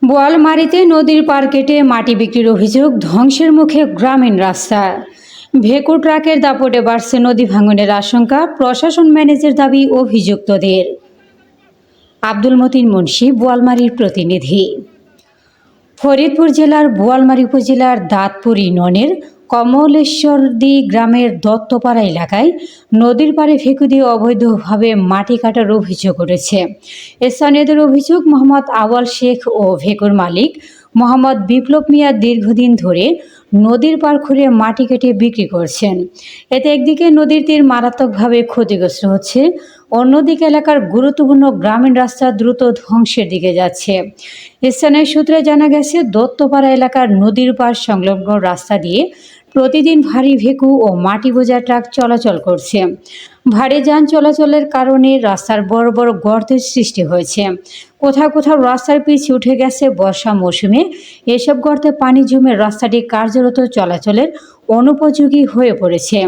বোয়ালমারীতে নদীর পার কেটে মাটি বিক্রির অভিযোগ, ধ্বংসের মুখে গ্রামীণ রাস্তা। ভেকু ট্রাকের দাপটে বাড়ছে নদী ভাঙনের আশঙ্কা, প্রশাসন ম্যানেজের দাবি অভিযুক্তদের। আব্দুল মতিন মুন্সি, বোয়ালমারীর প্রতিনিধি। ফরিদপুর জেলার বোয়ালমারী উপজেলার দাঁতপুর ইউনিয়নের কমলেশ্বরদী গ্রামের দত্তপাড়া এলাকায় নদীর পাড়ে ভেকু দিয়ে অবৈধভাবে মাটি কাটার অভিযোগ উঠেছে। স্থানীয়দের অভিযোগ, মোহাম্মদ আওয়াল শেখ ও ভেকুর মালিক মোহাম্মদ বিপ্লব মিয়া দীর্ঘদিন ধরে নদীর পাড় খুঁড়ে মাটি কেটে বিক্রি করছেন। এতে একদিকে নদীর তীর মারাত্মকভাবে ক্ষতিগ্রস্ত হচ্ছে, অন্যদিকে এলাকার গুরুত্বপূর্ণ গ্রামীণ রাস্তা দ্রুত ধ্বংসের দিকে যাচ্ছে। স্থানীয় সূত্রে জানা গেছে, দত্তপাড়া এলাকার নদীর পাড় সংলগ্ন রাস্তা দিয়ে প্রতিদিন ভারী ভেকু ও মাটি বোঝা ট্রাক চলাচল করছে। ভারী যান চলাচলের কারণে রাস্তার বড় বড় গর্তের সৃষ্টি হয়েছে। কোথাও কোথাও রাস্তার পিচ উঠে গেছে। বর্ষা মৌসুমে এসব গর্তে পানি জমে রাস্তাটি কার্যরত চলাচলের অনুপযোগী হয়ে পড়েছে।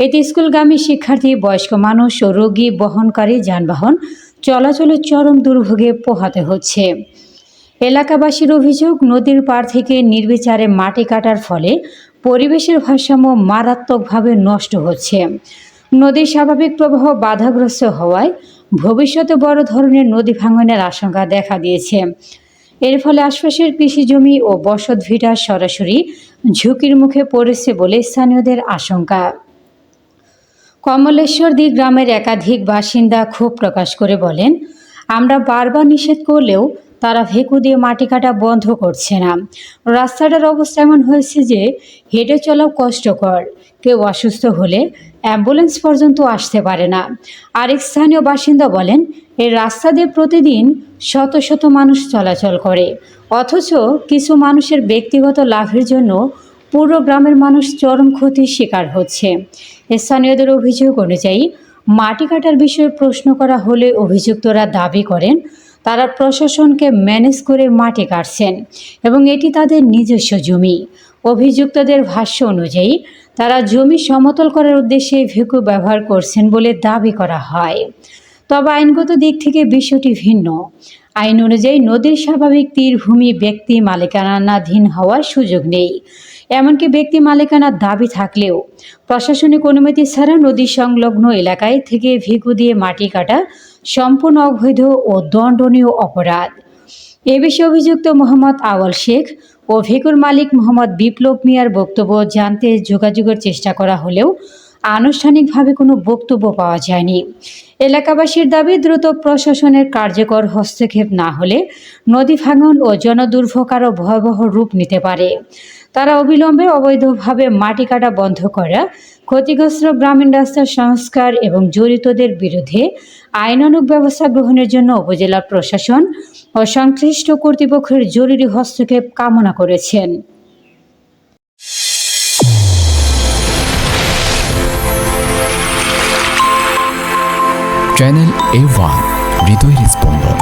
এতে স্কুলগামী শিক্ষার্থী, বয়স্ক মানুষ ও রোগী বহনকারী যানবাহন চলাচলের চরম দুর্ভোগে পোহাতে হচ্ছে। এলাকাবাসীর অভিযোগ, নদীর পাড় থেকে নির্বিচারে মাটি কাটার ফলে পরিবেশের ভারসাম্য মারাত্মকভাবে নষ্ট হচ্ছে। নদীর স্বাভাবিক প্রবাহ বাধাগ্রস্ত হওয়ায় ভবিষ্যতে বড় ধরনের নদী ভাঙনের আশঙ্কা দেখা দিয়েছে। এর ফলে আশপাশের কৃষি জমি ও বসত ভিটা সরাসরি ঝুঁকির মুখে পড়েছে বলে স্থানীয়দের আশঙ্কা। কমলেশ্বরদী গ্রামের একাধিক বাসিন্দা ক্ষোভ প্রকাশ করে বলেন, আমরা বারবার নিষেধ করলেও তারা ভেকু দিয়ে মাটি কাটা বন্ধ করছে না। রাস্তাটার অবস্থা এমন হয়েছে যে হেঁটে চলাও কষ্টকর। কেউ অসুস্থ হলে অ্যাম্বুলেন্স পর্যন্ত আসতে পারে না। আরেক স্থানীয় বাসিন্দা বলেন, এই রাস্তা দিয়ে প্রতিদিন শত শত মানুষ চলাচল করে, অথচ কিছু মানুষের ব্যক্তিগত লাভের জন্য পুরো গ্রামের মানুষ চরম ক্ষতির শিকার হচ্ছে। স্থানীয়দের অভিযোগ অনুযায়ী মাটি কাটার বিষয়ে প্রশ্ন করা হলে অভিযুক্তরা দাবি করেন তারা প্রশাসনকে ম্যানেজ করে মাটি কাটছেন এবং এটি তাদের নিজস্ব জমি। অভিযুক্তদের ভাষ্য অনুযায়ী তারা জমি সমতল করার উদ্দেশ্যে ভেকু ব্যবহার করছেন বলে দাবি করা হয়। তবে আইনগত দিক থেকে বিষয়টি ভিন্ন। আইন অনুযায়ী নদীর স্বাভাবিক তীরভূমি ব্যক্তি মালিকানাধীন হওয়ার সুযোগ নেই। এমনকি ব্যক্তি মালিকানার দাবি থাকলেও প্রশাসনিক অনুমতি ছাড়া নদী সংলগ্ন এলাকায় থেকে ভেকু দিয়ে মাটি কাটা সম্পূর্ণ অবৈধ ও দণ্ডনীয় অপরাধ। এ বিষয়ে অভিযুক্ত মোহাম্মদ আওয়াল শেখ ও ভেকুর মালিক মোহাম্মদ বিপ্লব মিয়ার বক্তব্য জানতে যোগাযোগের চেষ্টা করা হলেও আনুষ্ঠানিকভাবে কোনো বক্তব্য পাওয়া যায়নি। এলাকাবাসীর দাবি, দ্রুত প্রশাসনের কার্যকর হস্তক্ষেপ না হলে নদী ভাঙন ও জনদুর্ভোগ আরও ভয়াবহ রূপ নিতে পারে। তারা অবিলম্বে অবৈধভাবে মাটি কাটা বন্ধ করা, ক্ষতিগ্রস্ত গ্রামীণ রাস্তার সংস্কার এবং জড়িতদের বিরুদ্ধে আইনানুগ ব্যবস্থা গ্রহণের জন্য উপজেলা প্রশাসন ও সংশ্লিষ্ট কর্তৃপক্ষের জরুরি হস্তক্ষেপ কামনা করেছেন। চ্যানেল A1, হৃদয়ের স্পন্দন।